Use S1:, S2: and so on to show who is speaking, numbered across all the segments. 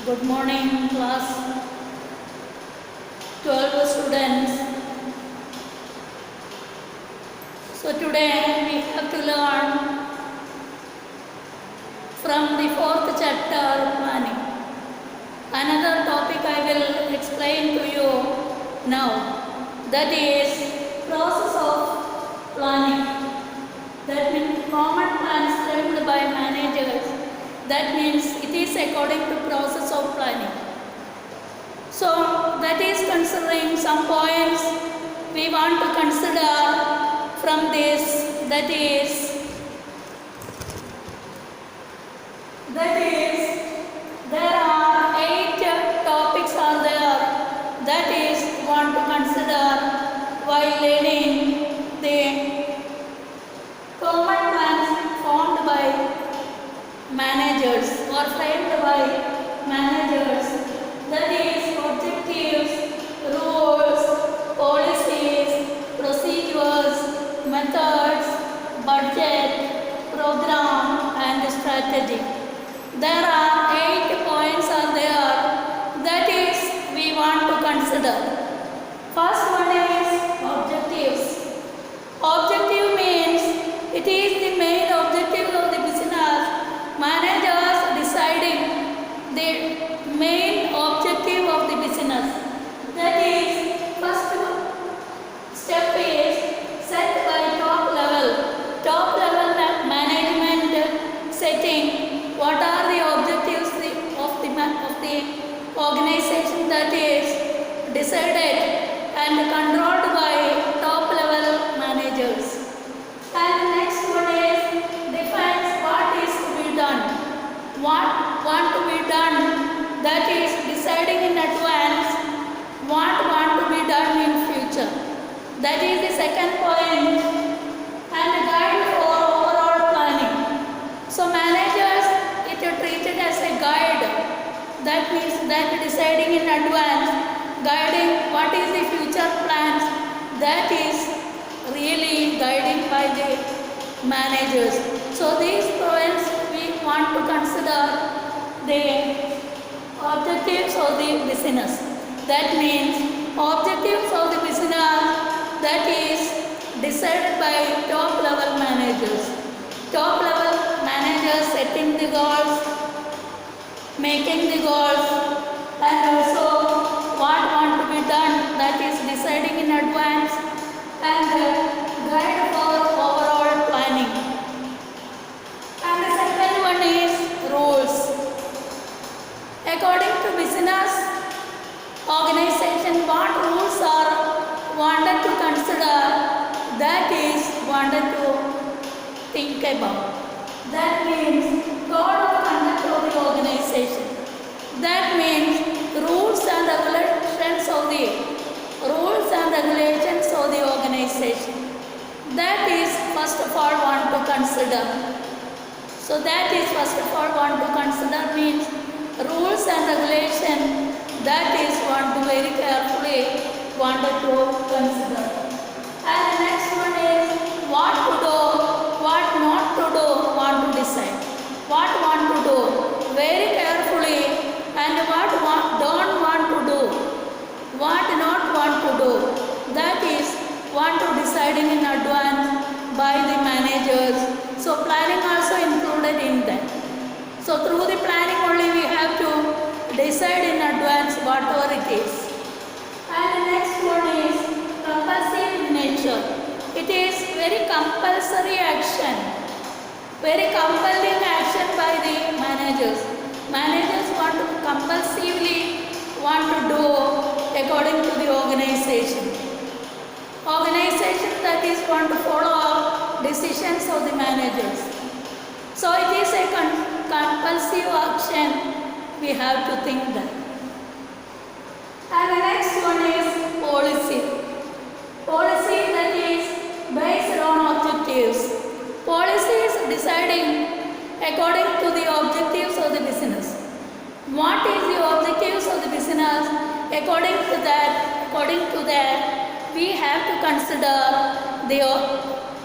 S1: Good morning, class 12 students. So today we have to learn from the fourth chapter planning. Another topic I will explain to you now. That is process of planning. That means common plans framed by managers. That means it is according to process of planning. So that is considering some points we want to consider from this. That is there are 8 topics are there. That is want to consider while learning the common plans formed by managers or framed by managers. That is objectives, rules, policies, procedures, methods, budget, program and strategy. There are 8 points are there. That is we want to consider. First one is objectives. Objective means it is the main objective of the business. Managers deciding the main objective of the business. That is first step is set by top level. Top level management setting what are the objectives of the organization, that is decided and controlled by top level managers. And the next one is defines what is to be done. What want to be done, that is deciding in advance what want to be done in future. That is the second point. And guide for overall planning. So managers it is treated as a guide. That means that deciding in advance, guiding what is the future plans, that is really guiding by the managers. So these points we want to consider the objectives of the business. That means objectives of the business, that is decided by top level managers. Top level managers setting the goals, making the goals, and also what want to be done, that is deciding in advance, and guide for overall planning. And the second one is rules. According to business organization, what rules are wanted to consider, that is wanted to think about. That means code of conduct of the organization. That means rules and regulations of the organization. That is first of all want to consider. So that is first of all want to consider means rules and regulation. That is want to very carefully wanted to consider. And the next one is what to do, what not to do, want to decide. What want to do very carefully, and what don't want to do, what not want to do, that is want to deciding in advance by the managers. So planning also included in that. So through the planning only we have to decide in advance whatever it is. And the next one is compulsive in nature. It is very compulsory action. Very compelling action by the managers. Managers want to compulsively want to do according to the organization. Organization that is want to follow decisions of the managers. So it is a compulsive action. We have to think that. And the next one is policy. Policy that is based on objectives. Policy is deciding according to the objectives of the business. What is the objectives of the business? According to that, we have to consider the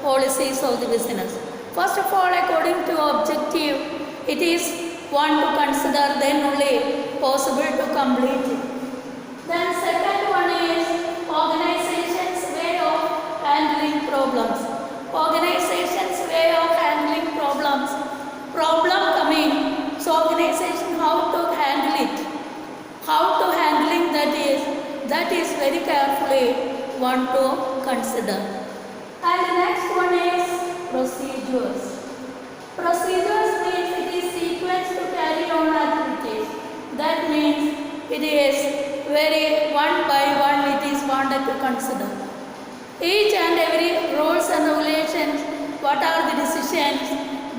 S1: policies of the business. First of all, according to objective, it is one to consider, then only possible to complete it. Then second one is organization's way of handling problems. Organization's way of handling problems. Problem coming, so organization how to handle it. How to handling that is very carefully want to consider. And the next one is procedures. Procedures means it is sequence to carry on activities. That means it is very one by one it is wanted to consider. Each and every rules and regulations, what are the decisions,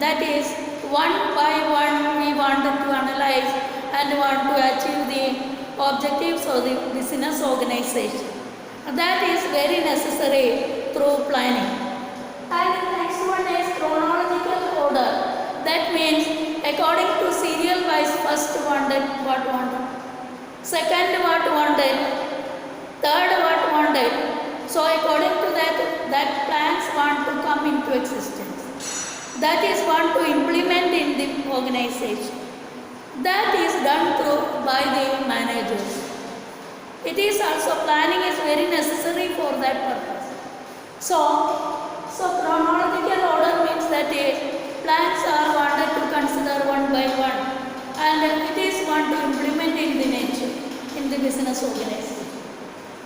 S1: that is one by one we wanted to analyze and want to achieve the objectives of the business organization. That is very necessary through planning. And the next one is chronological order. That means according to serial wise, first wanted, what wanted, second what wanted, third what wanted. So according to that plans want to come into existence. That is want to implement in the organization. That is done through by the managers. It is also planning is very necessary for that purpose. So chronological order means that plans are wanted to consider one by one, and it is want to implement in the nature, in the business organization.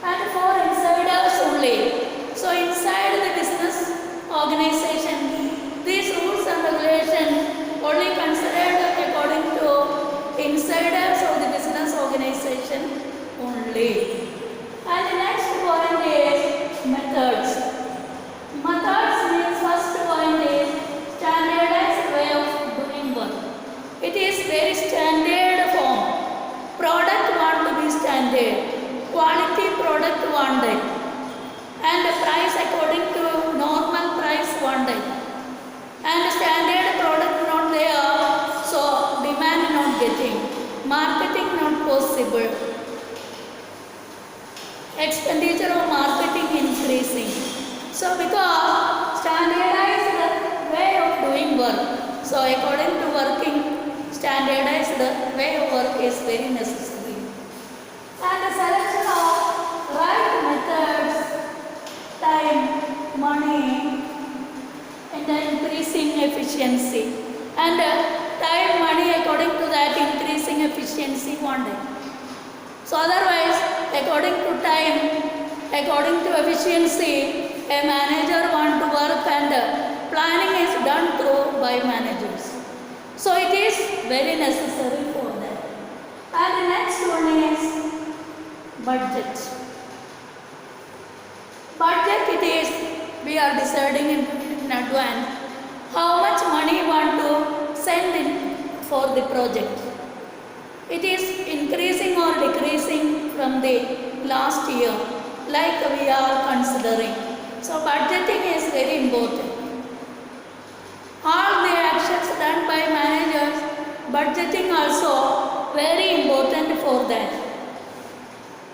S1: And for insiders only. So inside the business organization, these rules and regulations only considered according to insiders of the business organization only. And the next point is methods. Methods means first point is standardized way of doing work. It is very standard form. Product want to be standard. Quality product wanted. And the price according to normal price wanted. And standard product not there, so demand not getting. Marketing not possible. Expenditure of marketing increasing. So because standardized way of doing work, so according to working, standardized way of work is very necessary. And the selection of right methods, time, money, and the increasing efficiency. And time, money according to that increasing efficiency wanted. So otherwise, according to time, according to efficiency, a manager want to work and planning is done through by managers. So it is very necessary for that. And the next one is budget. Budget it is, we are deciding in advance how much money want to send in for the project. It is increasing or decreasing from the last year, like we are considering. So budgeting is very important. All the actions done by managers, budgeting also very important for that.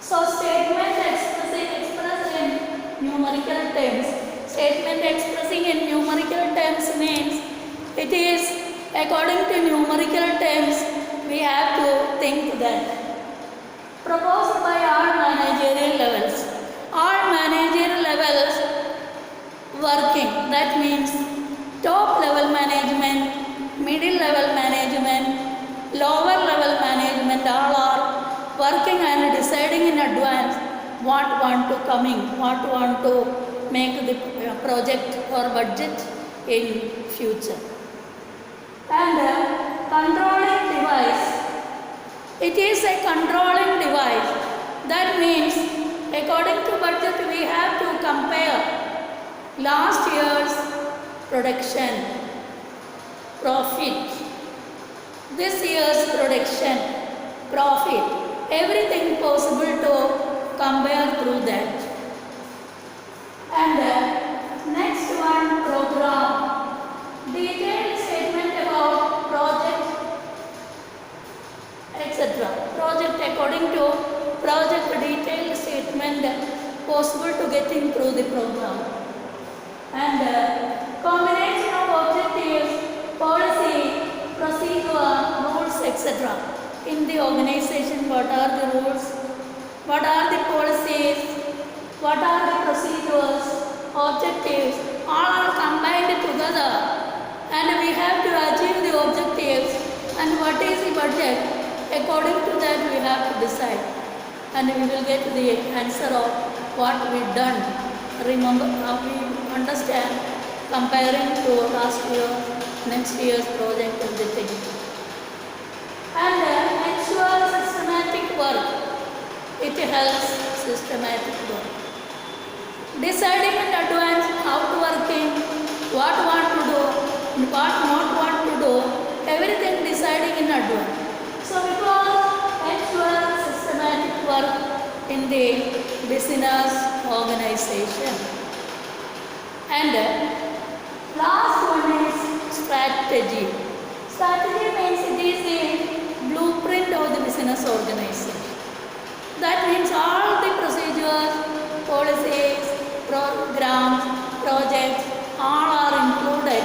S1: So statement expressed in numerical terms. Statement expressing in numerical terms means it is according to numerical terms we have to think that. Proposed by all managerial levels. All managerial levels working. That means top level management, middle level management, lower level management, all are working and deciding in advance what want to coming, what want to make the project or budget in future. And controlling device. It is a controlling device. That means according to budget we have to compare last year's production, profit, this year's production, profit, everything possible to compare through that. And next one, program. Detailed statement about project, etc. Project according to project detailed statement possible to getting through the program. And combination of objectives, policy, procedure, rules, etc. in the organization, what are the rules, what are the policies, what are the procedures, objectives, all are combined together and we have to achieve the objectives and what is the budget. According to that we have to decide and we will get the answer of what we done. Remember, we understand comparing to last year, next year's project, everything. And ensure systematic work. It helps systematic work. Deciding in advance how to work in, what want to do, what not want to do, everything deciding in advance. So because ensure systematic work in the business organization. And last one is strategy. Strategy means it is the blueprint of the business organization. That means all the procedures, policies, programs, projects, all are included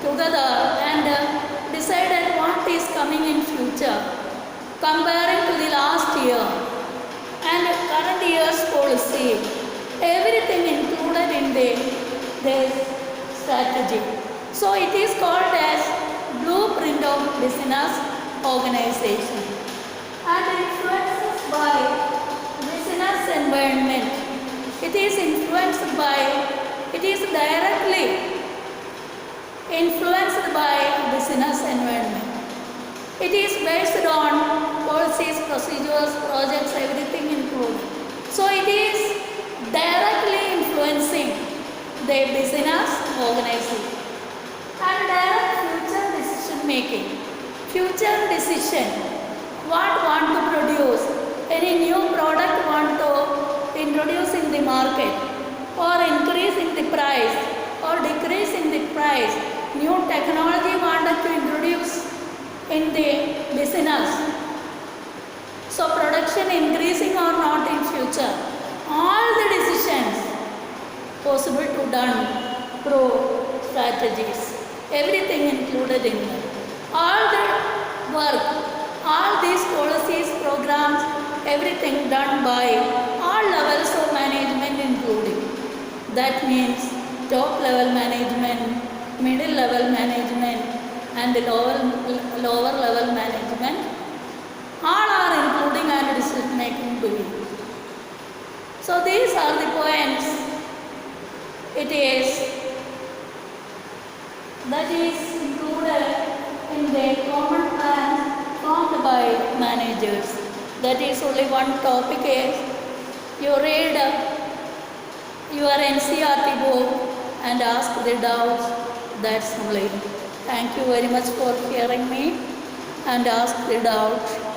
S1: together and decided what is coming in future, comparing to the last year and current year's policy. Everything included in this strategy. So it is called as blueprint of business organization and influences by business environment. It is influenced by, it is directly influenced by business environment. It is based on policies, procedures, projects, everything included. So it is directly influencing the business organization. And direct future decision making. Future decision. What want to produce? Any new product want to introduce in the market, or increase in the price, or decrease in the price. New technology wanted to introduce in the business. So production increasing or not in future. All the decisions possible to done through strategies. Everything included in that. All the work, all these policies, programs, everything done by all levels of management including. That means top level management, middle level management and the lower level management. All are including and decision making doing. So these are the points. It is that is included in the common plan formed by managers. That is only one topic is you read your NCERT book and ask the doubts. That's only. Thank you very much for hearing me and ask the doubt.